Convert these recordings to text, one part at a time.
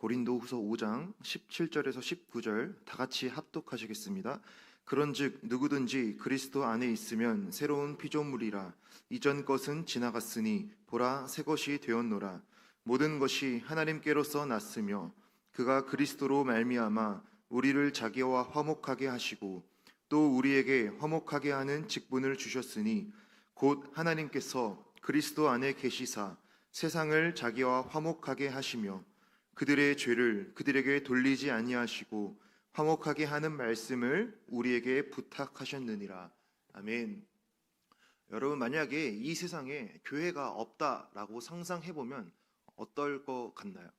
고린도후서 5장 17절에서 19절 다 같이 합독하시겠습니다. 그런즉 누구든지 그리스도 안에 있으면 새로운 피조물이라. 이전 것은 지나갔으니 보라 새 것이 되었노라. 모든 것이 하나님께로서 났으며 그가 그리스도로 말미암아 우리를 자기와 화목하게 하시고 또 우리에게 화목하게 하는 직분을 주셨으니 곧 하나님께서 그리스도 안에 계시사 세상을 자기와 화목하게 하시며 그들의 죄를 그들에게 돌리지 아니하시고 화목하게 하는 말씀을 우리에게 부탁하셨느니라. 아멘. 여러분, 만약에 이 세상에 교회가 없다라고 상상해보면 어떨 것 같나요?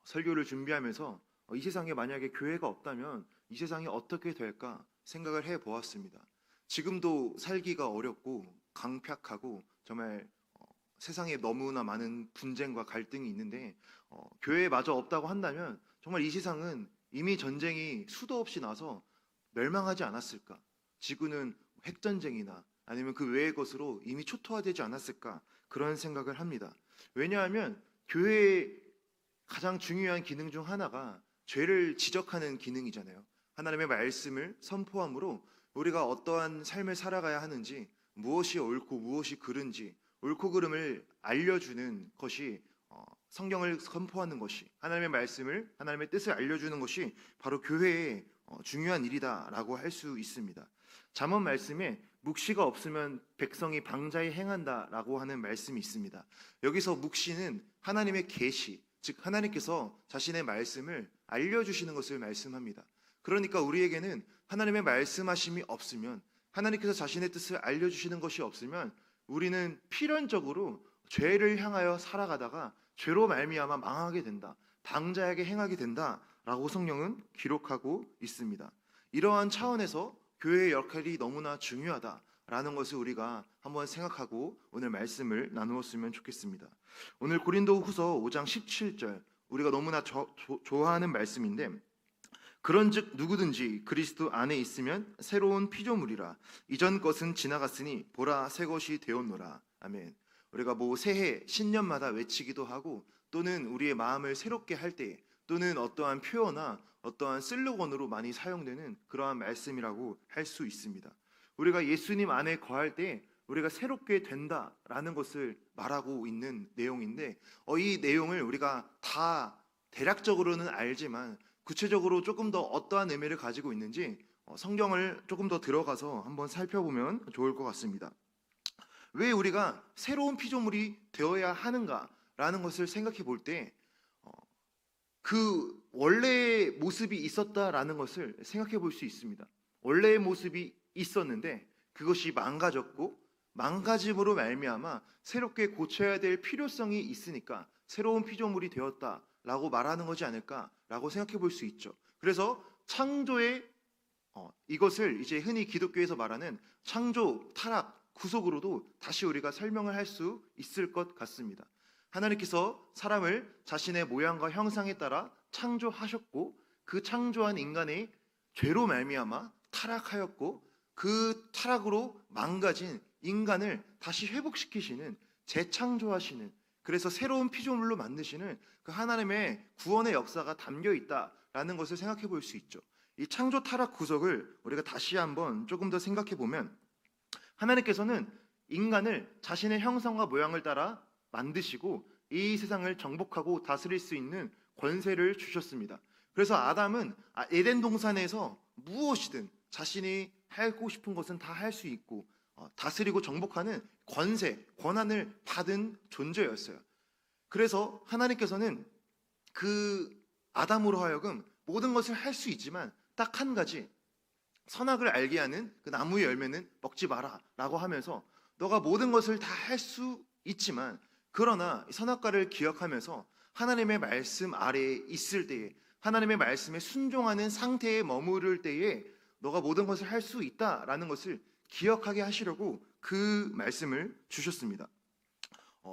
설교를 준비하면서 이 세상에 만약에 교회가 없다면 이 세상이 어떻게 될까 생각을 해보았습니다. 지금도 살기가 어렵고 강팍하고 정말 세상에 너무나 많은 분쟁과 갈등이 있는데 교회마저 없다고 한다면 정말 이 세상은 이미 전쟁이 수도 없이 나서 멸망하지 않았을까? 지구는 핵전쟁이나 아니면 그 외의 것으로 이미 초토화되지 않았을까? 그런 생각을 합니다. 왜냐하면 교회의 가장 중요한 기능 중 하나가 죄를 지적하는 기능이잖아요. 하나님의 말씀을 선포함으로 우리가 어떠한 삶을 살아가야 하는지, 무엇이 옳고 무엇이 그른지 옳고 그름을 알려주는 것이 성경을 선포하는 것이, 하나님의 말씀을, 하나님의 뜻을 알려주는 것이 바로 교회의 중요한 일이다라고 할 수 있습니다. 잠언 말씀에 묵시가 없으면 백성이 방자히 행한다라고 하는 말씀이 있습니다. 여기서 묵시는 하나님의 계시, 즉 하나님께서 자신의 말씀을 알려주시는 것을 말씀합니다. 그러니까 우리에게는 하나님의 말씀하심이 없으면, 하나님께서 자신의 뜻을 알려주시는 것이 없으면 우리는 필연적으로 죄를 향하여 살아가다가 죄로 말미암아 망하게 된다, 방자하게 행하게 된다라고 성경은 기록하고 있습니다. 이러한 차원에서 교회의 역할이 너무나 중요하다라는 것을 우리가 한번 생각하고 오늘 말씀을 나누었으면 좋겠습니다. 오늘 고린도후서 5장 17절, 우리가 너무나 좋아하는 말씀인데, 그런즉 누구든지 그리스도 안에 있으면 새로운 피조물이라. 이전 것은 지나갔으니 보라 새 것이 되었노라. 아멘. 우리가 새해 신년마다 외치기도 하고, 또는 우리의 마음을 새롭게 할 때, 또는 어떠한 표어나 어떠한 슬로건으로 많이 사용되는 그러한 말씀이라고 할 수 있습니다. 우리가 예수님 안에 거할 때 우리가 새롭게 된다라는 것을 말하고 있는 내용인데, 이 내용을 우리가 다 대략적으로는 알지만 구체적으로 조금 더 어떠한 의미를 가지고 있는지 성경을 조금 더 들어가서 한번 살펴보면 좋을 것 같습니다. 왜 우리가 새로운 피조물이 되어야 하는가라는 것을 생각해 볼 때 그 원래의 모습이 있었다라는 것을 생각해 볼 수 있습니다. 원래의 모습이 있었는데 그것이 망가졌고, 망가짐으로 말미암아 새롭게 고쳐야 될 필요성이 있으니까 새로운 피조물이 되었다라고 말하는 것이 아닐까라고 생각해 볼 수 있죠. 그래서 창조의 이것을 이제 흔히 기독교에서 말하는 창조, 타락, 구속으로도 다시 우리가 설명을 할 수 있을 것 같습니다. 하나님께서 사람을 자신의 모양과 형상에 따라 창조하셨고, 그 창조한 인간의 죄로 말미암아 타락하였고, 그 타락으로 망가진 인간을 다시 회복시키시는, 재창조하시는, 그래서 새로운 피조물로 만드시는 그 하나님의 구원의 역사가 담겨 있다라는 것을 생각해 볼 수 있죠. 이 창조, 타락, 구속을 우리가 다시 한번 조금 더 생각해 보면, 하나님께서는 인간을 자신의 형상과 모양을 따라 만드시고 이 세상을 정복하고 다스릴 수 있는 권세를 주셨습니다. 그래서 아담은 에덴 동산에서 무엇이든 자신이 하고 싶은 것은 다 할 수 있고 다스리고 정복하는 권세, 권한을 받은 존재였어요. 그래서 하나님께서는 그 아담으로 하여금 모든 것을 할 수 있지만 딱 한 가지, 선악을 알게 하는 그 나무의 열매는 먹지 마라 라고 하면서, 너가 모든 것을 다 할 수 있지만 그러나 선악과를 기억하면서 하나님의 말씀 아래에 있을 때에, 하나님의 말씀에 순종하는 상태에 머무를 때에 너가 모든 것을 할 수 있다라는 것을 기억하게 하시려고 그 말씀을 주셨습니다.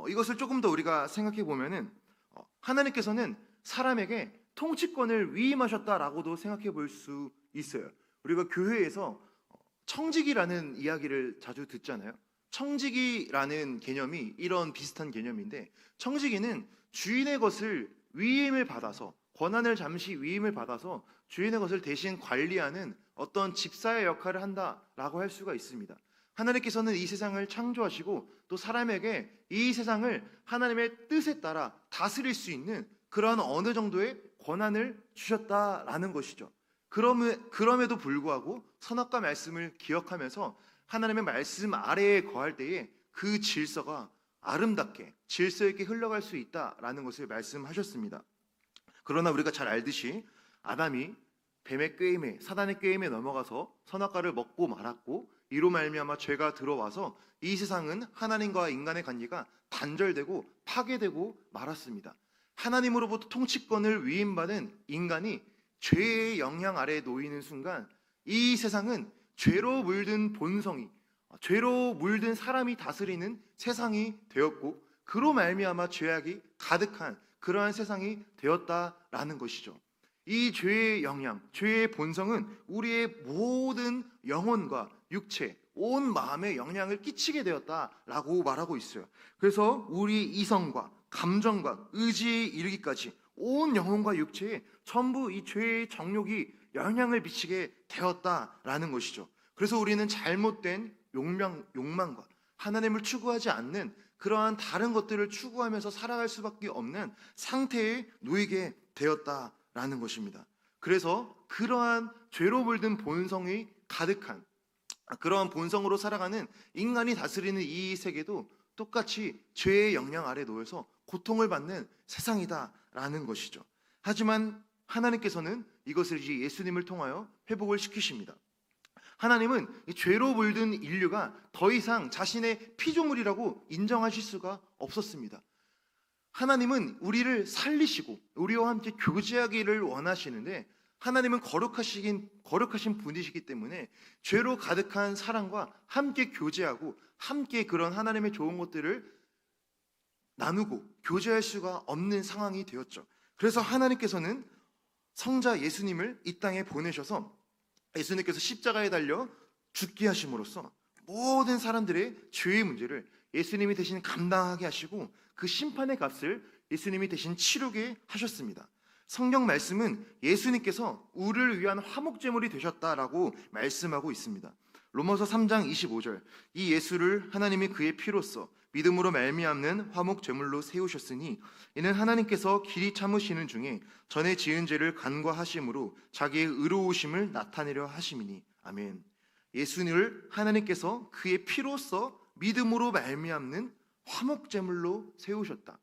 이것을 조금 더 우리가 생각해 보면은 하나님께서는 사람에게 통치권을 위임하셨다라고도 생각해 볼 수 있어요. 우리가 교회에서 청직이라는 이야기를 자주 듣잖아요. 청지기라는 개념이 이런 비슷한 개념인데, 청지기는 주인의 것을 위임을 받아서, 권한을 잠시 위임을 받아서 주인의 것을 대신 관리하는 어떤 집사의 역할을 한다라고 할 수가 있습니다. 하나님께서는 이 세상을 창조하시고 또 사람에게 이 세상을 하나님의 뜻에 따라 다스릴 수 있는 그런 어느 정도의 권한을 주셨다라는 것이죠. 그럼에도 불구하고 선악과 말씀을 기억하면서 하나님의 말씀 아래에 거할 때에 그 질서가 아름답게 질서 있게 흘러갈 수 있다라는 것을 말씀하셨습니다. 그러나 우리가 잘 알듯이 아담이 뱀의 꾀임에, 사단의 꾀임에 넘어가서 선악과를 먹고 말았고, 이로 말미암아 죄가 들어와서 이 세상은 하나님과 인간의 관계가 단절되고 파괴되고 말았습니다. 하나님으로부터 통치권을 위임받은 인간이 죄의 영향 아래에 놓이는 순간 이 세상은 죄로 물든 본성이, 죄로 물든 사람이 다스리는 세상이 되었고, 그로 말미암아 죄악이 가득한 그러한 세상이 되었다라는 것이죠. 이 죄의 영향, 죄의 본성은 우리의 모든 영혼과 육체, 온 마음에 영향을 끼치게 되었다라고 말하고 있어요. 그래서 우리 이성과 감정과 의지에 이르기까지 온 영혼과 육체에 전부 이 죄의 정욕이 영향을 미치게 되었다라는 것이죠. 그래서 우리는 잘못된 욕망과 하나님을 추구하지 않는 그러한 다른 것들을 추구하면서 살아갈 수밖에 없는 상태에 놓이게 되었다라는 것입니다. 그래서 그러한 죄로 물든 본성이 가득한, 그러한 본성으로 살아가는 인간이 다스리는 이 세계도 똑같이 죄의 영향 아래 놓여서 고통을 받는 세상이다라는 것이죠. 하지만 하나님께서는 이것을 이제 예수님을 통하여 회복을 시키십니다. 하나님은 이 죄로 물든 인류가 더 이상 자신의 피조물이라고 인정하실 수가 없었습니다. 하나님은 우리를 살리시고 우리와 함께 교제하기를 원하시는데, 하나님은 거룩하신 분이시기 때문에 죄로 가득한 사람과 함께 교제하고 함께 그런 하나님의 좋은 것들을 나누고 교제할 수가 없는 상황이 되었죠. 그래서 하나님께서는 성자 예수님을 이 땅에 보내셔서 예수님께서 십자가에 달려 죽게 하심으로써 모든 사람들의 죄의 문제를 예수님이 대신 감당하게 하시고 그 심판의 값을 예수님이 대신 치르게 하셨습니다. 성경 말씀은 예수님께서 우리를 위한 화목제물이 되셨다라고 말씀하고 있습니다. 로마서 3장 25절, 이 예수를 하나님이 그의 피로써 믿음으로 말미암는 화목제물로 세우셨으니 이는 하나님께서 길이 참으시는 중에 전에 지은 죄를 간과하심으로 자기의 의로우심을 나타내려 하심이니. 아멘. 예수님을 하나님께서 그의 피로써 믿음으로 말미암는 화목제물로 세우셨다.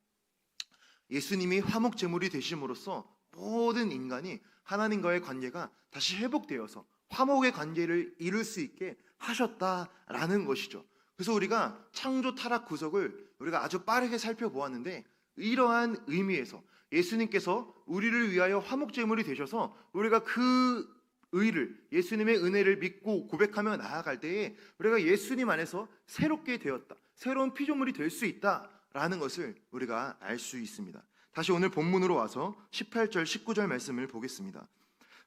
예수님이 화목제물이 되심으로써 모든 인간이 하나님과의 관계가 다시 회복되어서 화목의 관계를 이룰 수 있게 하셨다라는 것이죠. 그래서 우리가 창조 타락 구속을 우리가 아주 빠르게 살펴보았는데, 이러한 의미에서 예수님께서 우리를 위하여 화목제물이 되셔서 우리가 그 의를, 예수님의 은혜를 믿고 고백하며 나아갈 때에 우리가 예수님 안에서 새롭게 되었다, 새로운 피조물이 될 수 있다라는 것을 우리가 알 수 있습니다. 다시 오늘 본문으로 와서 18절 19절 말씀을 보겠습니다.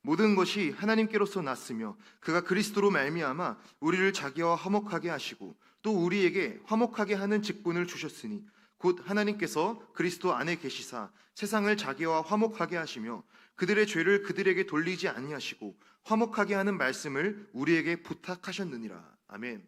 모든 것이 하나님께로서 났으며 그가 그리스도로 말미암아 우리를 자기와 화목하게 하시고 또 우리에게 화목하게 하는 직분을 주셨으니 곧 하나님께서 그리스도 안에 계시사 세상을 자기와 화목하게 하시며 그들의 죄를 그들에게 돌리지 아니하시고 화목하게 하는 말씀을 우리에게 부탁하셨느니라. 아멘.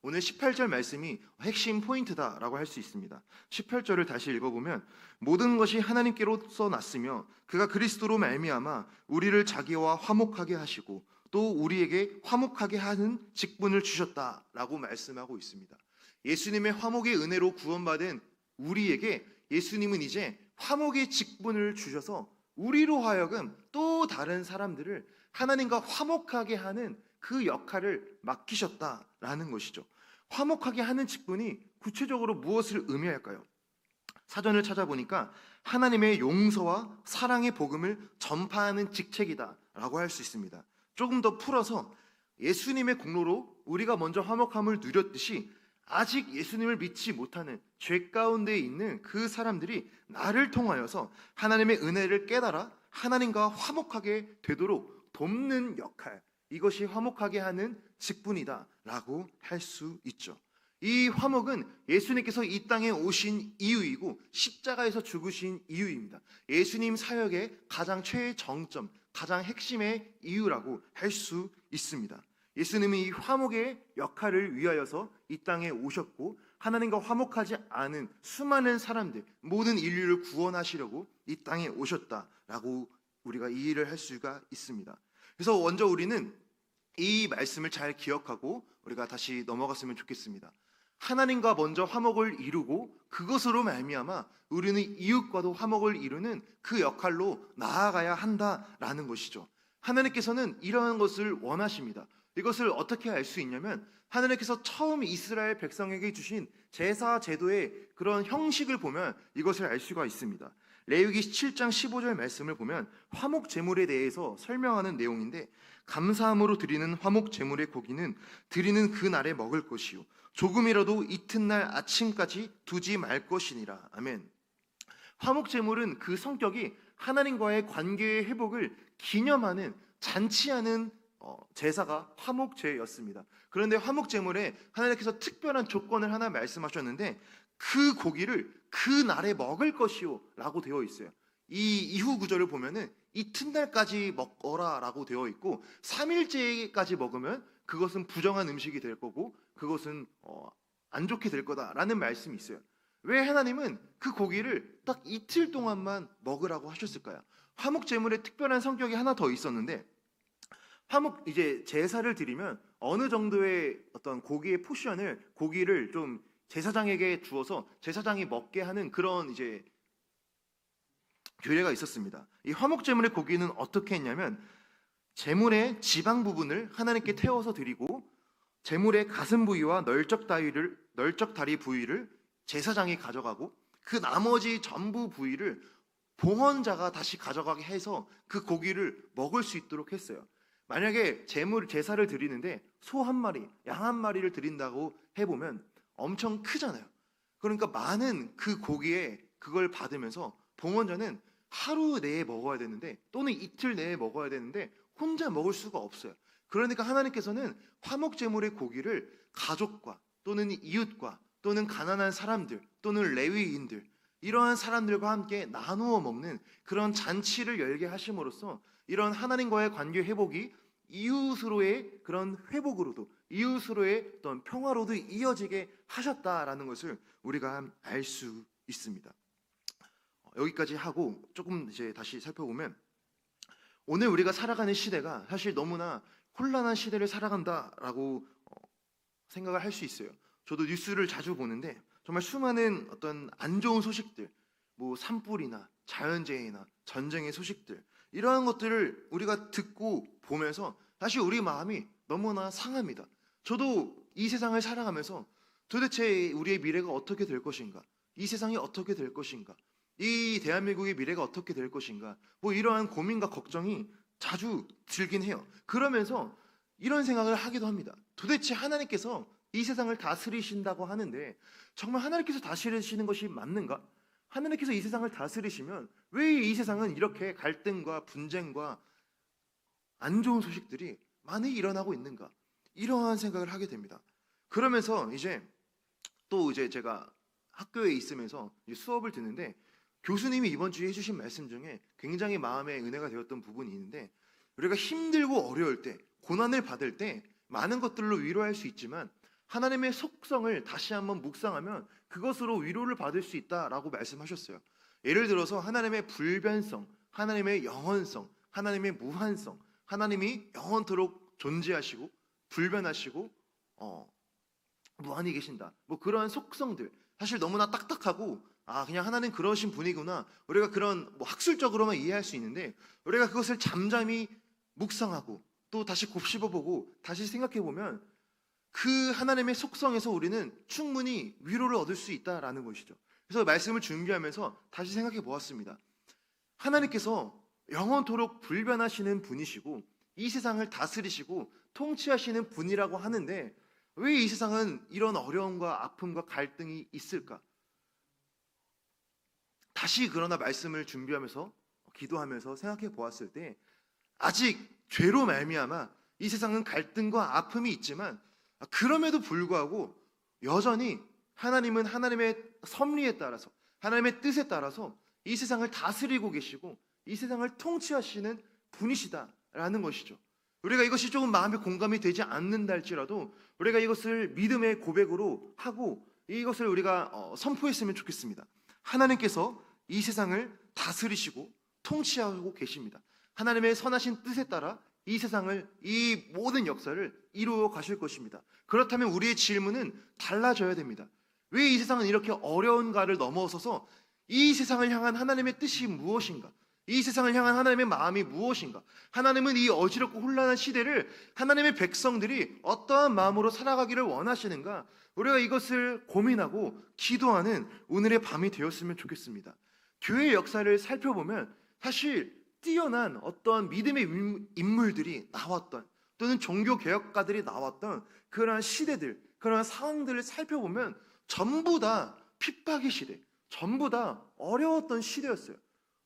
오늘 18절 말씀이 핵심 포인트다라고 할 수 있습니다. 18절을 다시 읽어보면 모든 것이 하나님께로서 났으며 그가 그리스도로 말미암아 우리를 자기와 화목하게 하시고 또 우리에게 화목하게 하는 직분을 주셨다라고 말씀하고 있습니다. 예수님의 화목의 은혜로 구원받은 우리에게 예수님은 이제 화목의 직분을 주셔서 우리로 하여금 또 다른 사람들을 하나님과 화목하게 하는 그 역할을 맡기셨다라는 것이죠. 화목하게 하는 직분이 구체적으로 무엇을 의미할까요? 사전을 찾아보니까 하나님의 용서와 사랑의 복음을 전파하는 직책이다라고 할 수 있습니다. 조금 더 풀어서 예수님의 공로로 우리가 먼저 화목함을 누렸듯이 아직 예수님을 믿지 못하는 죄 가운데 있는 그 사람들이 나를 통하여서 하나님의 은혜를 깨달아 하나님과 화목하게 되도록 돕는 역할, 이것이 화목하게 하는 직분이다라고 할 수 있죠. 이 화목은 예수님께서 이 땅에 오신 이유이고 십자가에서 죽으신 이유입니다. 예수님 사역의 가장 최정점, 가장 핵심의 이유라고 할 수 있습니다. 예수님은 이 화목의 역할을 위하여서 이 땅에 오셨고 하나님과 화목하지 않은 수많은 사람들, 모든 인류를 구원하시려고 이 땅에 오셨다라고 우리가 이해를 할 수가 있습니다. 그래서 먼저 우리는 이 말씀을 잘 기억하고 우리가 다시 넘어갔으면 좋겠습니다. 하나님과 먼저 화목을 이루고 그것으로 말미암아 우리는 이웃과도 화목을 이루는 그 역할로 나아가야 한다라는 것이죠. 하나님께서는 이러한 것을 원하십니다. 이것을 어떻게 알 수 있냐면 하나님께서 처음 이스라엘 백성에게 주신 제사 제도의 그런 형식을 보면 이것을 알 수가 있습니다. 레위기 7장 15절 말씀을 보면 화목 제물에 대해서 설명하는 내용인데, 감사함으로 드리는 화목 제물의 고기는 드리는 그 날에 먹을 것이요 조금이라도 이튿날 아침까지 두지 말 것이니라. 아멘. 화목 제물은 그 성격이 하나님과의 관계의 회복을 기념하는, 잔치하는 제사가 화목제였습니다. 그런데 화목제물에 하나님께서 특별한 조건을 하나 말씀하셨는데 그 고기를 그 날에 먹을 것이요 라고 되어 있어요. 이 이후 구절을 보면은 이튿날까지 먹어라 라고 되어 있고 3일째까지 먹으면 그것은 부정한 음식이 될 거고 그것은 안 좋게 될 거다라는 말씀이 있어요. 왜 하나님은 그 고기를 딱 이틀 동안만 먹으라고 하셨을까요? 화목제물에 특별한 성격이 하나 더 있었는데, 화목 이제 제사를 드리면 어느 정도의 어떤 고기의 포션을, 고기를 좀 제사장에게 주어서 제사장이 먹게 하는 그런 이제 규례가 있었습니다. 이 화목 제물의 고기는 어떻게 했냐면 제물의 지방 부분을 하나님께 태워서 드리고 제물의 가슴 부위와 널쩍 다리 부위를 제사장이 가져가고 그 나머지 전부 부위를 봉헌자가 다시 가져가게 해서 그 고기를 먹을 수 있도록 했어요. 만약에 제사를 드리는데 소 한 마리, 양 한 마리를 드린다고 해보면 엄청 크잖아요. 그러니까 많은 그 고기에 그걸 받으면서 봉헌자는 하루 내에 먹어야 되는데 또는 이틀 내에 먹어야 되는데 혼자 먹을 수가 없어요. 그러니까 하나님께서는 화목제물의 고기를 가족과 또는 이웃과 또는 가난한 사람들 또는 레위인들, 이러한 사람들과 함께 나누어 먹는 그런 잔치를 열게 하심으로써 이런 하나님과의 관계 회복이 이웃으로의 그런 회복으로도, 이웃으로의 어떤 평화로도 이어지게 하셨다라는 것을 우리가 알 수 있습니다. 여기까지 하고 조금 이제 다시 살펴보면, 오늘 우리가 살아가는 시대가 사실 너무나 혼란한 시대를 살아간다라고 생각을 할 수 있어요. 저도 뉴스를 자주 보는데 정말 수많은 어떤 안 좋은 소식들, 뭐 산불이나 자연재해나 전쟁의 소식들, 이러한 것들을 우리가 듣고 보면서 사실 우리 마음이 너무나 상합니다. 저도 이 세상을 살아가면서 도대체 우리의 미래가 어떻게 될 것인가, 이 세상이 어떻게 될 것인가, 이 대한민국의 미래가 어떻게 될 것인가, 뭐 이러한 고민과 걱정이 자주 들긴 해요. 그러면서 이런 생각을 하기도 합니다. 도대체 하나님께서 이 세상을 다스리신다고 하는데 정말 하나님께서 다스리시는 것이 맞는가? 하나님께서 이 세상을 다스리시면 왜 이 세상은 이렇게 갈등과 분쟁과 안 좋은 소식들이 많이 일어나고 있는가? 이러한 생각을 하게 됩니다. 그러면서 이제 제가 학교에 있으면서 수업을 듣는데 교수님이 이번 주에 해주신 말씀 중에 굉장히 마음에 은혜가 되었던 부분이 있는데, 우리가 힘들고 어려울 때, 고난을 받을 때 많은 것들로 위로할 수 있지만 하나님의 속성을 다시 한번 묵상하면 그것으로 위로를 받을 수 있다라고 말씀하셨어요. 예를 들어서 하나님의 불변성, 하나님의 영원성, 하나님의 무한성, 하나님이 영원토록 존재하시고 불변하시고 무한히 계신다, 뭐 그러한 속성들, 사실 너무나 딱딱하고 그냥 하나님 그러신 분이구나, 우리가 그런 학술적으로만 이해할 수 있는데 우리가 그것을 잠잠히 묵상하고 또 다시 곱씹어보고 다시 생각해보면 그 하나님의 속성에서 우리는 충분히 위로를 얻을 수 있다라는 것이죠. 그래서 말씀을 준비하면서 다시 생각해 보았습니다. 하나님께서 영원토록 불변하시는 분이시고 이 세상을 다스리시고 통치하시는 분이라고 하는데 왜 이 세상은 이런 어려움과 아픔과 갈등이 있을까? 다시 그러나 말씀을 준비하면서 기도하면서 생각해 보았을 때 아직 죄로 말미암아 이 세상은 갈등과 아픔이 있지만 그럼에도 불구하고 여전히 하나님은 하나님의 섭리에 따라서, 하나님의 뜻에 따라서 이 세상을 다스리고 계시고 이 세상을 통치하시는 분이시다라는 것이죠. 우리가 이것이 조금 마음에 공감이 되지 않는다 할지라도 우리가 이것을 믿음의 고백으로 하고 이것을 우리가 선포했으면 좋겠습니다. 하나님께서 이 세상을 다스리시고 통치하고 계십니다. 하나님의 선하신 뜻에 따라 이 세상을, 이 모든 역사를 이루어 가실 것입니다. 그렇다면 우리의 질문은 달라져야 됩니다. 왜 이 세상은 이렇게 어려운가를 넘어서서 이 세상을 향한 하나님의 뜻이 무엇인가? 이 세상을 향한 하나님의 마음이 무엇인가? 하나님은 이 어지럽고 혼란한 시대를 하나님의 백성들이 어떠한 마음으로 살아가기를 원하시는가? 우리가 이것을 고민하고 기도하는 오늘의 밤이 되었으면 좋겠습니다. 교회의 역사를 살펴보면 사실 뛰어난 어떠한 믿음의 인물들이 나왔던, 또는 종교개혁가들이 나왔던 그러한 시대들, 그러한 상황들을 살펴보면 전부 다 핍박의 시대, 전부 다 어려웠던 시대였어요.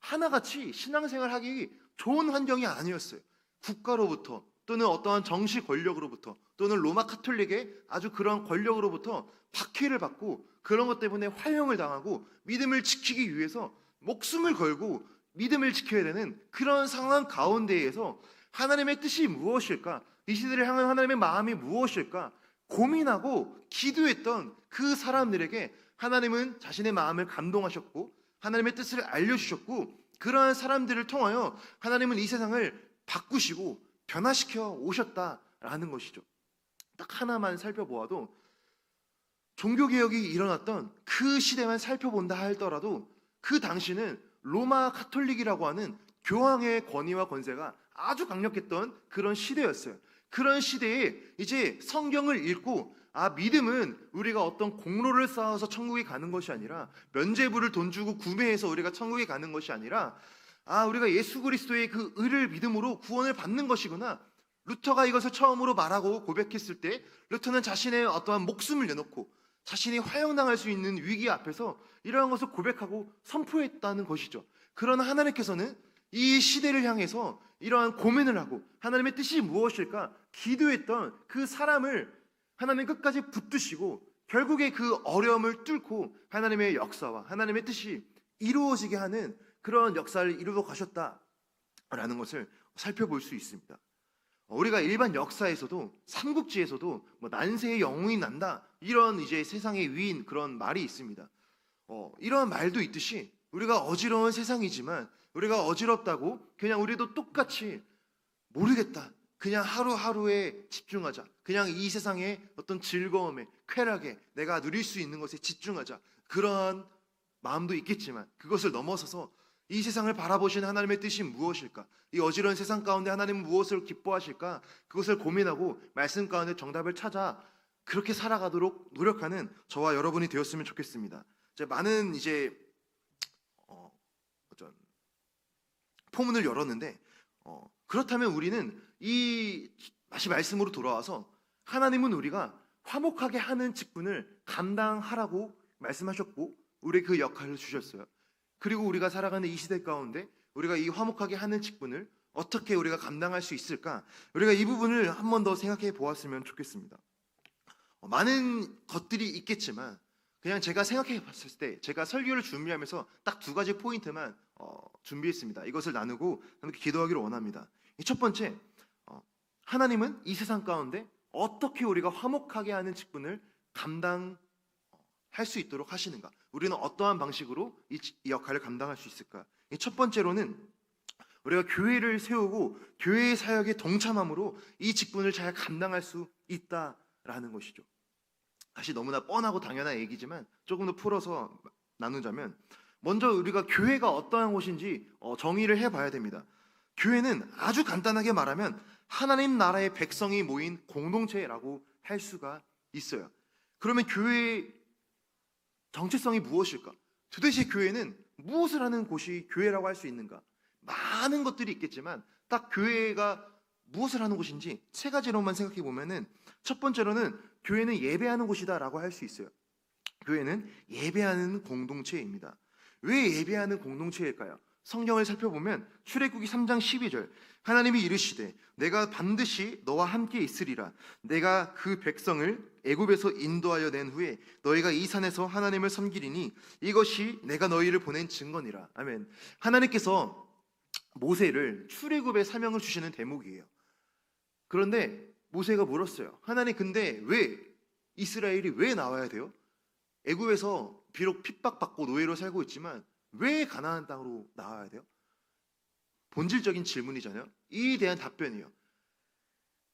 하나같이 신앙생활하기 좋은 환경이 아니었어요. 국가로부터, 또는 어떠한 정치 권력으로부터, 또는 로마 카톨릭의 아주 그런 권력으로부터 박해를 받고 그런 것 때문에 화형을 당하고 믿음을 지키기 위해서 목숨을 걸고 믿음을 지켜야 되는 그런 상황 가운데에서 하나님의 뜻이 무엇일까? 이 시대를 향한 하나님의 마음이 무엇일까? 고민하고 기도했던 그 사람들에게 하나님은 자신의 마음을 감동하셨고 하나님의 뜻을 알려주셨고, 그러한 사람들을 통하여 하나님은 이 세상을 바꾸시고 변화시켜 오셨다라는 것이죠. 딱 하나만 살펴보아도 종교개혁이 일어났던 그 시대만 살펴본다 하더라도 그 당시는 로마 카톨릭이라고 하는 교황의 권위와 권세가 아주 강력했던 그런 시대였어요. 그런 시대에 이제 성경을 읽고 믿음은 우리가 어떤 공로를 쌓아서 천국에 가는 것이 아니라, 면죄부를 돈 주고 구매해서 우리가 천국에 가는 것이 아니라, 우리가 예수 그리스도의 그 의를 믿음으로 구원을 받는 것이구나. 루터가 이것을 처음으로 말하고 고백했을 때 루터는 자신의 어떠한 목숨을 내놓고 자신이 화형당할 수 있는 위기 앞에서 이러한 것을 고백하고 선포했다는 것이죠. 그러나 하나님께서는 이 시대를 향해서 이러한 고민을 하고 하나님의 뜻이 무엇일까 기도했던 그 사람을 하나님 끝까지 붙드시고 결국에 그 어려움을 뚫고 하나님의 역사와 하나님의 뜻이 이루어지게 하는 그런 역사를 이루어 가셨다라는 것을 살펴볼 수 있습니다. 우리가 일반 역사에서도 삼국지에서도 난세의 영웅이 난다, 이런 이제 세상의 위인 그런 말이 있습니다. 이런 말도 있듯이 우리가 어지러운 세상이지만 우리가 어지럽다고 그냥 우리도 똑같이 모르겠다, 그냥 하루하루에 집중하자, 그냥 이 세상의 어떤 즐거움에 쾌락에 내가 누릴 수 있는 것에 집중하자, 그러한 마음도 있겠지만 그것을 넘어서서 이 세상을 바라보시는 하나님의 뜻이 무엇일까? 이 어지러운 세상 가운데 하나님은 무엇을 기뻐하실까? 그것을 고민하고 말씀 가운데 정답을 찾아 그렇게 살아가도록 노력하는 저와 여러분이 되었으면 좋겠습니다. 많은 이제 어떤 포문을 열었는데 그렇다면 우리는 다시 말씀으로 돌아와서 하나님은 우리가 화목하게 하는 직분을 감당하라고 말씀하셨고 우리 그 역할을 주셨어요. 그리고 우리가 살아가는 이 시대 가운데 우리가 이 화목하게 하는 직분을 어떻게 우리가 감당할 수 있을까? 우리가 이 부분을 한 번 더 생각해 보았으면 좋겠습니다. 많은 것들이 있겠지만 그냥 제가 생각해 봤을 때 제가 설교를 준비하면서 딱 두 가지 포인트만 준비했습니다. 이것을 나누고 함께 기도하기를 원합니다. 첫 번째, 하나님은 이 세상 가운데 어떻게 우리가 화목하게 하는 직분을 감당할 수 있도록 하시는가? 우리는 어떠한 방식으로 이 역할을 감당할 수 있을까? 첫 번째로는 우리가 교회를 세우고 교회의 사역에 동참함으로 이 직분을 잘 감당할 수 있다라는 것이죠. 사실 너무나 뻔하고 당연한 얘기지만 조금 더 풀어서 나누자면, 먼저 우리가 교회가 어떠한 곳인지 정의를 해봐야 됩니다. 교회는 아주 간단하게 말하면 하나님 나라의 백성이 모인 공동체라고 할 수가 있어요. 그러면 교회의 정체성이 무엇일까? 도대체 교회는 무엇을 하는 곳이 교회라고 할 수 있는가? 많은 것들이 있겠지만 딱 교회가 무엇을 하는 곳인지 세 가지로만 생각해 보면은, 첫 번째로는 교회는 예배하는 곳이다라고 할 수 있어요. 교회는 예배하는 공동체입니다. 왜 예배하는 공동체일까요? 성경을 살펴보면 출애굽기 3장 12절 하나님이 이르시되 내가 반드시 너와 함께 있으리라. 내가 그 백성을 애굽에서 인도하여 낸 후에 너희가 이 산에서 하나님을 섬기리니 이것이 내가 너희를 보낸 증거니라. 아멘. 하나님께서 모세를 출애굽의 사명을 주시는 대목이에요. 그런데 모세가 물었어요. 하나님, 근데 왜 이스라엘이 왜 나와야 돼요? 애굽에서 비록 핍박받고 노예로 살고 있지만 왜 가나안 땅으로 나와야 돼요? 본질적인 질문이잖아요. 이에 대한 답변이에요.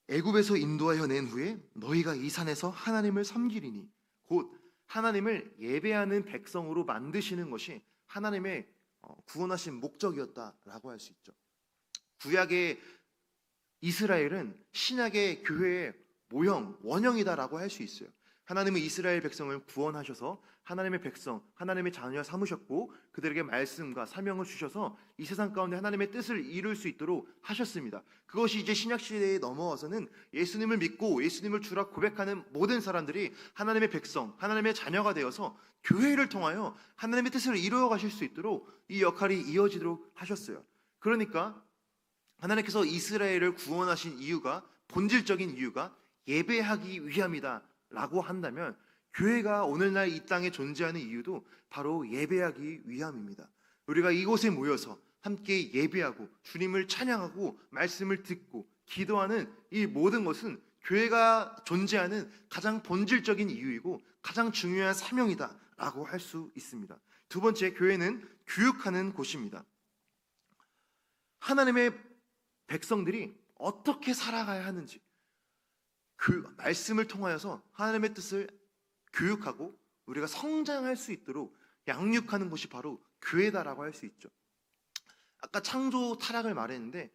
애굽에서 인도하여 낸 후에 너희가 이 산에서 하나님을 섬기리니, 곧 하나님을 예배하는 백성으로 만드시는 것이 하나님의 구원하신 목적이었다라고 할 수 있죠. 구약의 이스라엘은 신약의 교회의 모형, 원형이다라고 할 수 있어요. 하나님은 이스라엘 백성을 구원하셔서 하나님의 백성, 하나님의 자녀 삼으셨고 그들에게 말씀과 사명을 주셔서 이 세상 가운데 하나님의 뜻을 이룰 수 있도록 하셨습니다. 그것이 이제 신약 시대에 넘어와서는 예수님을 믿고 예수님을 주라 고백하는 모든 사람들이 하나님의 백성, 하나님의 자녀가 되어서 교회를 통하여 하나님의 뜻을 이루어 가실 수 있도록 이 역할이 이어지도록 하셨어요. 그러니까 하나님께서 이스라엘을 구원하신 이유가, 본질적인 이유가 예배하기 위함이다 라고 한다면 교회가 오늘날 이 땅에 존재하는 이유도 바로 예배하기 위함입니다. 우리가 이곳에 모여서 함께 예배하고 주님을 찬양하고 말씀을 듣고 기도하는 이 모든 것은 교회가 존재하는 가장 본질적인 이유이고 가장 중요한 사명이다 라고 할 수 있습니다. 두 번째, 교회는 교육하는 곳입니다. 하나님의 백성들이 어떻게 살아가야 하는지 그 말씀을 통하여서 하나님의 뜻을 교육하고 우리가 성장할 수 있도록 양육하는 것이 바로 교회다라고 할 수 있죠. 아까 창조 타락을 말했는데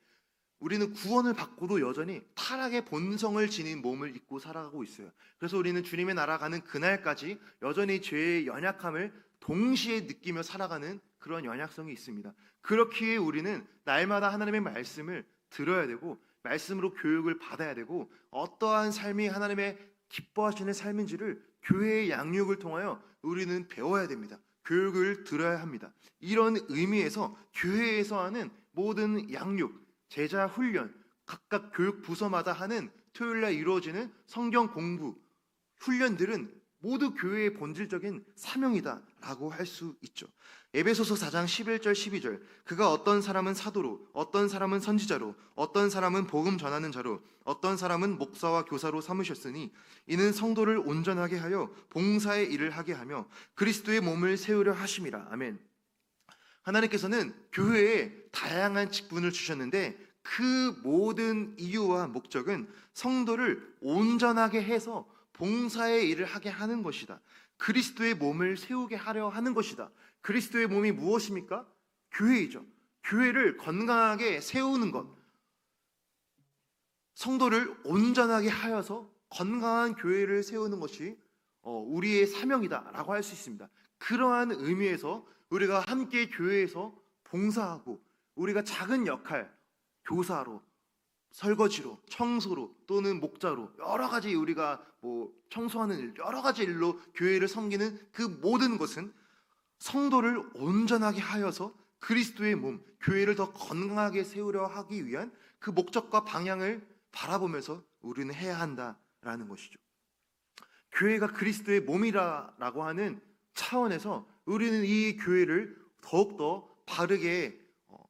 우리는 구원을 받고도 여전히 타락의 본성을 지닌 몸을 입고 살아가고 있어요. 그래서 우리는 주님의 나라 가는 그날까지 여전히 죄의 연약함을 동시에 느끼며 살아가는 그런 연약성이 있습니다. 그렇기에 우리는 날마다 하나님의 말씀을 들어야 되고 말씀으로 교육을 받아야 되고 어떠한 삶이 하나님의 기뻐하시는 삶인지를 교회의 양육을 통하여 우리는 배워야 됩니다. 교육을 들어야 합니다. 이런 의미에서 교회에서 하는 모든 양육, 제자 훈련, 각각 교육 부서마다 하는 토요일날 이루어지는 성경 공부, 훈련들은 모두 교회의 본질적인 사명이다라고 할 수 있죠. 에베소서 4장 11절 12절 그가 어떤 사람은 사도로, 어떤 사람은 선지자로, 어떤 사람은 복음 전하는 자로, 어떤 사람은 목사와 교사로 삼으셨으니 이는 성도를 온전하게 하여 봉사의 일을 하게 하며 그리스도의 몸을 세우려 하심이라. 아멘. 하나님께서는 교회에 다양한 직분을 주셨는데 그 모든 이유와 목적은 성도를 온전하게 해서 봉사의 일을 하게 하는 것이다. 그리스도의 몸을 세우게 하려 하는 것이다. 그리스도의 몸이 무엇입니까? 교회이죠. 교회를 건강하게 세우는 것, 성도를 온전하게 하여서 건강한 교회를 세우는 것이 우리의 사명이다라고 할 수 있습니다. 그러한 의미에서 우리가 함께 교회에서 봉사하고 우리가 작은 역할, 교사로, 설거지로, 청소로 또는 목자로 여러 가지 우리가 청소하는 일, 여러 가지 일로 교회를 섬기는 그 모든 것은 성도를 온전하게 하여서 그리스도의 몸, 교회를 더 건강하게 세우려 하기 위한 그 목적과 방향을 바라보면서 우리는 해야 한다라는 것이죠. 교회가 그리스도의 몸이라고 하는 차원에서 우리는 이 교회를 더욱더 바르게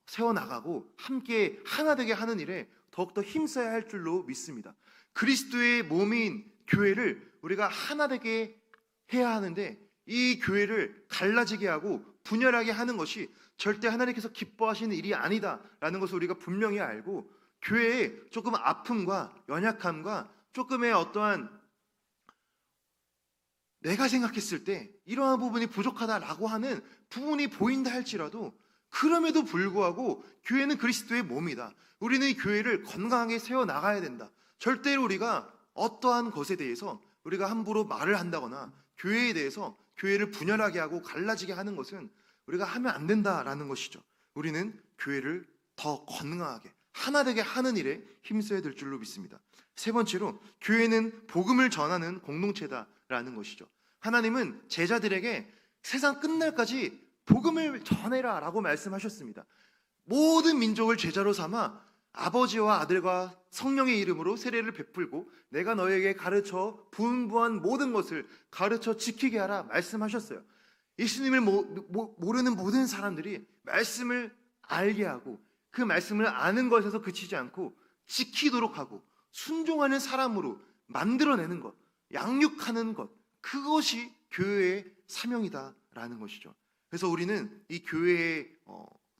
세워나가고 함께 하나 되게 하는 일에 더욱더 힘써야 할 줄로 믿습니다. 그리스도의 몸인 교회를 우리가 하나 되게 해야 하는데 이 교회를 갈라지게 하고 분열하게 하는 것이 절대 하나님께서 기뻐하시는 일이 아니다라는 것을 우리가 분명히 알고 교회의 조금 아픔과 연약함과 조금의 어떠한 내가 생각했을 때 이러한 부분이 부족하다라고 하는 부분이 보인다 할지라도 그럼에도 불구하고 교회는 그리스도의 몸이다. 우리는 이 교회를 건강하게 세워나가야 된다. 절대로 우리가 어떠한 것에 대해서 우리가 함부로 말을 한다거나 교회에 대해서 교회를 분열하게 하고 갈라지게 하는 것은 우리가 하면 안 된다라는 것이죠. 우리는 교회를 더 건강하게 하나 되게 하는 일에 힘써야 될 줄로 믿습니다. 세 번째로 교회는 복음을 전하는 공동체다라는 것이죠. 하나님은 제자들에게 세상 끝날까지 복음을 전해라라고 말씀하셨습니다. 모든 민족을 제자로 삼아 아버지와 아들과 성령의 이름으로 세례를 베풀고 내가 너에게 가르쳐 분부한 모든 것을 가르쳐 지키게 하라 말씀하셨어요. 예수님을 모르는 모든 사람들이 말씀을 알게 하고 그 말씀을 아는 것에서 그치지 않고 지키도록 하고 순종하는 사람으로 만들어내는 것, 양육하는 것, 그것이 교회의 사명이다라는 것이죠. 그래서 우리는 이 교회의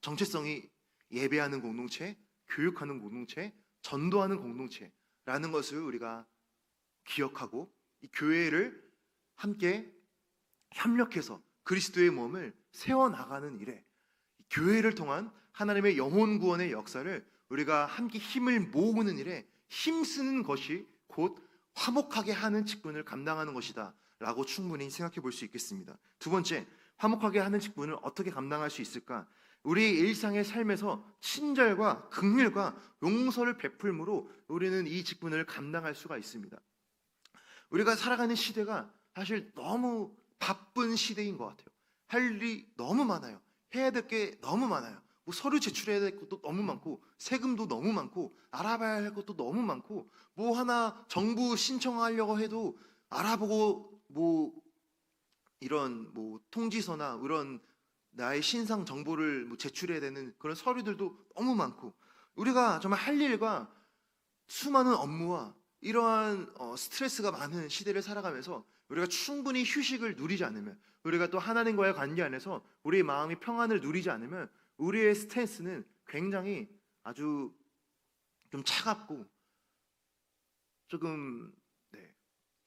정체성이 예배하는 공동체, 교육하는 공동체, 전도하는 공동체라는 것을 우리가 기억하고 이 교회를 함께 협력해서 그리스도의 몸을 세워나가는 일에 교회를 통한 하나님의 영혼 구원의 역사를 우리가 함께 힘을 모으는 일에 힘쓰는 것이 곧 화목하게 하는 직분을 감당하는 것이다 라고 충분히 생각해 볼 수 있겠습니다. 두 번째, 화목하게 하는 직분을 어떻게 감당할 수 있을까? 우리 일상의 삶에서 친절과 긍휼과 용서를 베풀므로 우리는 이 직분을 감당할 수가 있습니다. 우리가 살아가는 시대가 사실 너무 바쁜 시대인 것 같아요. 할 일이 너무 많아요. 해야 될 게 너무 많아요. 뭐 서류 제출해야 될 것도 너무 많고 세금도 너무 많고 알아봐야 할 것도 너무 많고 뭐 하나 정부 신청하려고 해도 알아보고 뭐 이런 뭐 통지서나 이런 나의 신상 정보를 뭐 제출해야 되는 그런 서류들도 너무 많고 우리가 정말 할 일과 수많은 업무와 이러한 스트레스가 많은 시대를 살아가면서 우리가 충분히 휴식을 누리지 않으면 우리가 또 하나님과의 관계 안에서 우리의 마음이 평안을 누리지 않으면 우리의 스트레스는 굉장히 아주 좀 차갑고 조금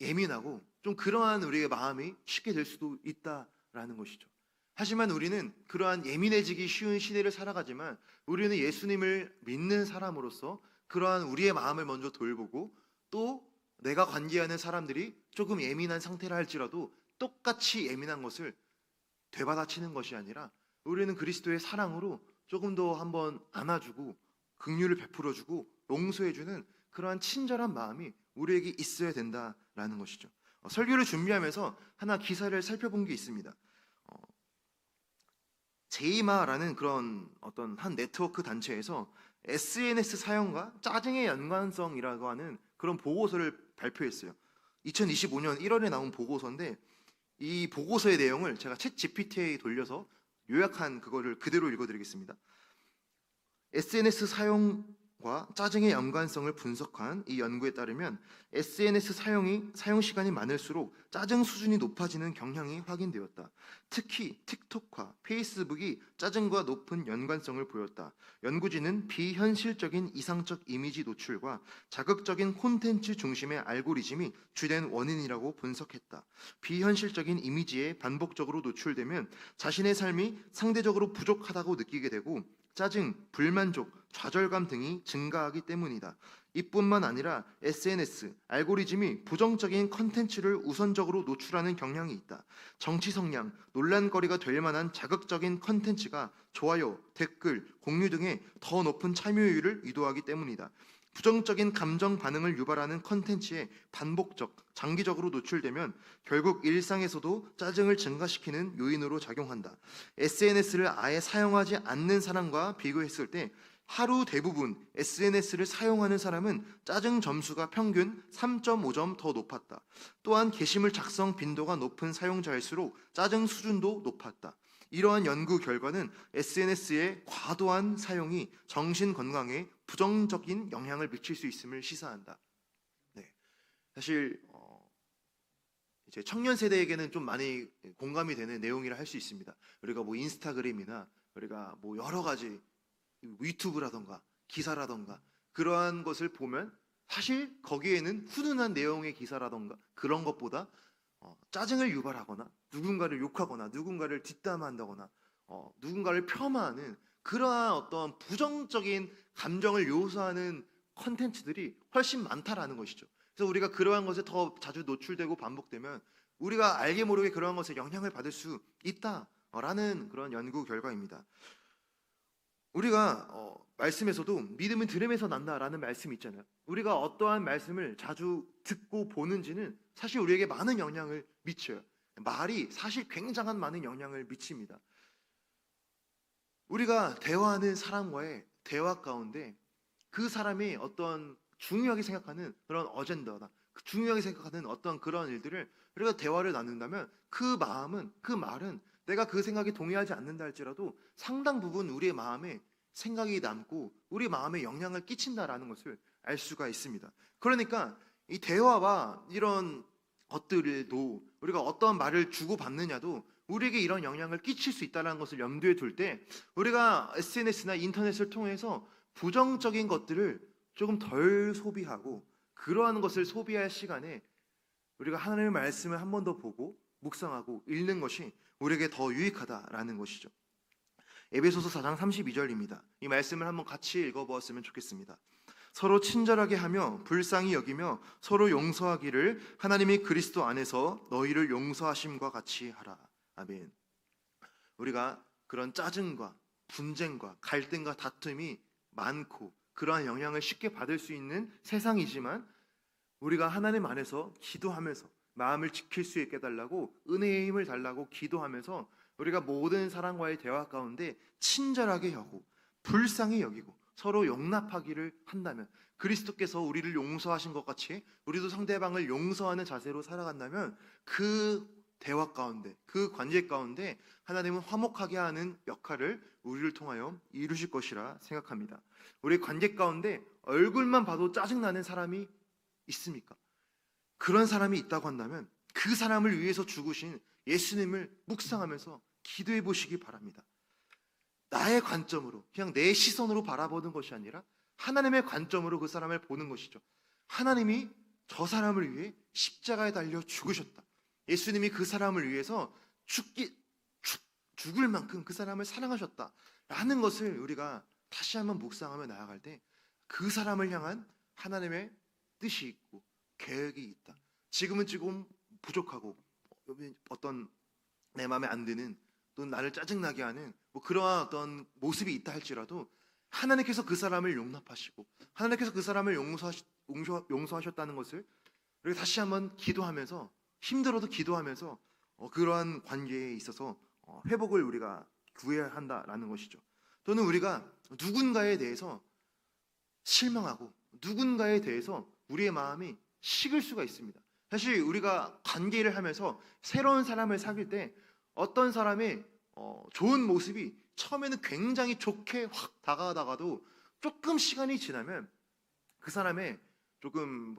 예민하고 좀 그러한 우리의 마음이 쉽게 될 수도 있다라는 것이죠. 하지만 우리는 그러한 예민해지기 쉬운 시대를 살아가지만 우리는 예수님을 믿는 사람으로서 그러한 우리의 마음을 먼저 돌보고 또 내가 관계하는 사람들이 조금 예민한 상태라 할지라도 똑같이 예민한 것을 되받아치는 것이 아니라 우리는 그리스도의 사랑으로 조금 더 한번 안아주고 긍휼을 베풀어주고 용서해주는 그러한 친절한 마음이 우리에게 있어야 된다라는 것이죠. 설교를 준비하면서 하나 기사를 살펴본 게 있습니다. 제이마라는 그런 어떤 한 네트워크 단체에서 SNS 사용과 짜증의 연관성이라고 하는 그런 보고서를 발표했어요. 2025년 1월에 나온 보고서인데 이 보고서의 내용을 제가 챗 GPT에 돌려서 요약한 그거를 그대로 읽어드리겠습니다. SNS 사용과 짜증의 연관성을 분석한 이 연구에 따르면 SNS 사용 시간이 많을수록 짜증 수준이 높아지는 경향이 확인되었다. 특히 틱톡과 페이스북이 짜증과 높은 연관성을 보였다. 연구진은 비현실적인 이상적 이미지 노출과 자극적인 콘텐츠 중심의 알고리즘이 주된 원인이라고 분석했다. 비현실적인 이미지에 반복적으로 노출되면 자신의 삶이 상대적으로 부족하다고 느끼게 되고 짜증, 불만족, 좌절감 등이 증가하기 때문이다. 이뿐만 아니라 SNS, 알고리즘이 부정적인 컨텐츠를 우선적으로 노출하는 경향이 있다. 정치 성향, 논란거리가 될 만한 자극적인 컨텐츠가 좋아요, 댓글, 공유 등의 더 높은 참여율을 유도하기 때문이다. 부정적인 감정 반응을 유발하는 컨텐츠에 반복적, 장기적으로 노출되면 결국 일상에서도 짜증을 증가시키는 요인으로 작용한다. SNS를 아예 사용하지 않는 사람과 비교했을 때 하루 대부분 SNS를 사용하는 사람은 짜증 점수가 평균 3.5점 더 높았다. 또한 게시물 작성 빈도가 높은 사용자일수록 짜증 수준도 높았다. 이러한 연구 결과는 SNS의 과도한 사용이 정신 건강에 부정적인 영향을 미칠 수 있음을 시사한다. 사실 이제 청년 세대에게는 좀 많이 공감이 되는 내용이라 할 수 있습니다. 우리가 뭐 인스타그램이나 우리가 뭐 여러 가지 유튜브라던가 기사라던가 그러한 것을 보면 사실 거기에는 훈훈한 내용의 기사라던가 그런 것보다 짜증을 유발하거나 누군가를 욕하거나 누군가를 뒷담화한다거나 누군가를 폄하하는 그러한 어떤 부정적인 감정을 요소하는 컨텐츠들이 훨씬 많다라는 것이죠. 그래서 우리가 그러한 것에 더 자주 노출되고 반복되면 우리가 알게 모르게 그러한 것에 영향을 받을 수 있다라는 그런 연구 결과입니다. 우리가 말씀에서도 믿음은 들음에서 난다라는 말씀이 있잖아요. 우리가 어떠한 말씀을 자주 듣고 보는지는 사실 우리에게 많은 영향을 미쳐요. 말이 사실 굉장한 많은 영향을 미칩니다. 우리가 대화하는 사람과의 대화 가운데 그 사람이 어떤 중요하게 생각하는 그런 어젠다나 중요하게 생각하는 어떤 그런 일들을 우리가 대화를 나눈다면 그 마음은, 그 말은 내가 그 생각에 동의하지 않는다 할지라도 상당 부분 우리의 마음에 생각이 남고 우리 마음에 영향을 끼친다라는 것을 알 수가 있습니다. 그러니까 이 대화와 이런 것들도 우리가 어떤 말을 주고받느냐도 우리에게 이런 영향을 끼칠 수 있다는 것을 염두에 둘 때 우리가 SNS나 인터넷을 통해서 부정적인 것들을 조금 덜 소비하고 그러한 것을 소비할 시간에 우리가 하나님의 말씀을 한 번 더 보고 묵상하고 읽는 것이 우리에게 더 유익하다라는 것이죠. 에베소서 4장 32절입니다. 이 말씀을 한번 같이 읽어보았으면 좋겠습니다. 서로 친절하게 하며 불쌍히 여기며 서로 용서하기를 하나님이 그리스도 안에서 너희를 용서하심과 같이 하라. 아멘. 우리가 그런 짜증과 분쟁과 갈등과 다툼이 많고 그러한 영향을 쉽게 받을 수 있는 세상이지만 우리가 하나님 안에서 기도하면서 마음을 지킬 수 있게 달라고 은혜의 힘을 달라고 기도하면서 우리가 모든 사람과의 대화 가운데 친절하게 여고 불쌍히 여기고 서로 용납하기를 한다면 그리스도께서 우리를 용서하신 것 같이 우리도 상대방을 용서하는 자세로 살아간다면 그 대화 가운데 그 관계 가운데 하나님은 화목하게 하는 역할을 우리를 통하여 이루실 것이라 생각합니다. 우리 관계 가운데 얼굴만 봐도 짜증나는 사람이 있습니까? 그런 사람이 있다고 한다면 그 사람을 위해서 죽으신 예수님을 묵상하면서 기도해 보시기 바랍니다. 나의 관점으로 그냥 내 시선으로 바라보는 것이 아니라 하나님의 관점으로 그 사람을 보는 것이죠. 하나님이 저 사람을 위해 십자가에 달려 죽으셨다. 예수님이 그 사람을 위해서 죽을 만큼 그 사람을 사랑하셨다라는 것을 우리가 다시 한번 묵상하며 나아갈 때 그 사람을 향한 하나님의 뜻이 있고 계획이 있다. 지금은 조금 부족하고 어떤 내 마음에 안 드는 또 나를 짜증나게 하는 그러한 어떤 모습이 있다 할지라도 하나님께서 그 사람을 용납하시고 하나님께서 그 사람을 용서하셨다는 것을 우리가 다시 한번 기도하면서 힘들어도 기도하면서 그러한 관계에 있어서 회복을 우리가 구해야 한다라는 것이죠. 또는 우리가 누군가에 대해서 실망하고 누군가에 대해서 우리의 마음이 식을 수가 있습니다. 사실 우리가 관계를 하면서 새로운 사람을 사귈 때 어떤 사람의 좋은 모습이 처음에는 굉장히 좋게 확 다가다가도 조금 시간이 지나면 그 사람의 조금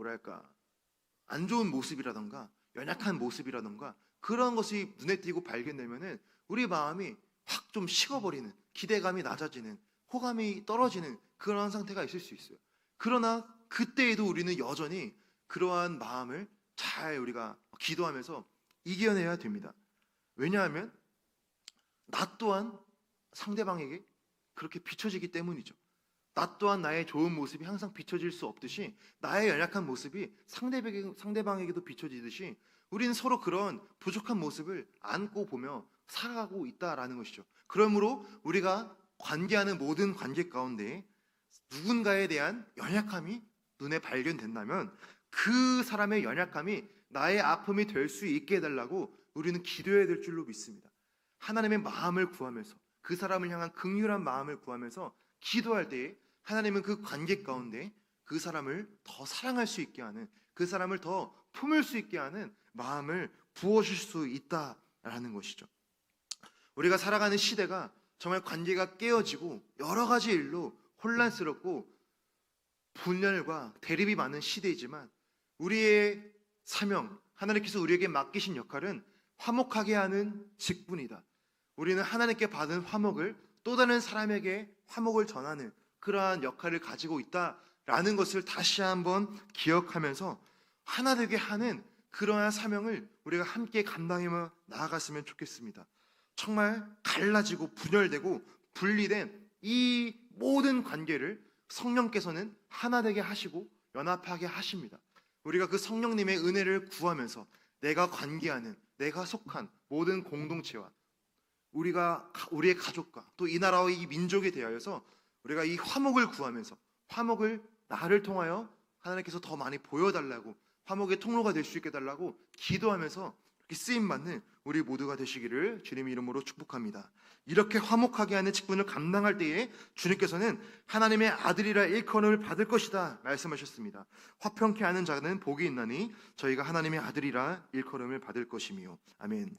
안 좋은 모습이라던가 연약한 모습이라던가 그런 것이 눈에 띄고 발견되면은 우리 마음이 확 좀 식어버리는, 기대감이 낮아지는, 호감이 떨어지는 그런 상태가 있을 수 있어요. 그러나 그때에도 우리는 여전히 그러한 마음을 잘 우리가 기도하면서 이겨내야 됩니다. 왜냐하면 나 또한 상대방에게 그렇게 비춰지기 때문이죠. 나 또한 나의 좋은 모습이 항상 비춰질 수 없듯이 나의 연약한 모습이 상대방에게도 비춰지듯이 우리는 서로 그런 부족한 모습을 안고 보며 살아가고 있다라는 것이죠. 그러므로 우리가 관계하는 모든 관계 가운데 누군가에 대한 연약함이 눈에 발견된다면 그 사람의 연약함이 나의 아픔이 될 수 있게 해달라고 우리는 기도해야 될 줄로 믿습니다. 하나님의 마음을 구하면서 그 사람을 향한 긍휼한 마음을 구하면서 기도할 때에 하나님은 그 관계 가운데 그 사람을 더 사랑할 수 있게 하는, 그 사람을 더 품을 수 있게 하는 마음을 부어줄 수 있다라는 것이죠. 우리가 살아가는 시대가 정말 관계가 깨어지고 여러 가지 일로 혼란스럽고 분열과 대립이 많은 시대이지만 우리의 사명, 하나님께서 우리에게 맡기신 역할은 화목하게 하는 직분이다. 우리는 하나님께 받은 화목을 또 다른 사람에게 화목을 전하는 그러한 역할을 가지고 있다라는 것을 다시 한번 기억하면서 하나 되게 하는 그러한 사명을 우리가 함께 감당하며 나아갔으면 좋겠습니다. 정말 갈라지고 분열되고 분리된 이 모든 관계를 성령께서는 하나 되게 하시고 연합하게 하십니다. 우리가 그 성령님의 은혜를 구하면서 내가 관계하는, 내가 속한 모든 공동체와 우리의 가족과 또 이 나라와 이 민족에 대하여서 우리가 이 화목을 구하면서 화목을 나를 통하여 하나님께서 더 많이 보여달라고 화목의 통로가 될 수 있게 해달라고 기도하면서 이렇게 쓰임받는 우리 모두가 되시기를 주님의 이름으로 축복합니다. 이렇게 화목하게 하는 직분을 감당할 때에 주님께서는 하나님의 아들이라 일컬음을 받을 것이다 말씀하셨습니다. 화평케 하는 자는 복이 있나니 저희가 하나님의 아들이라 일컬음을 받을 것이며. 아멘.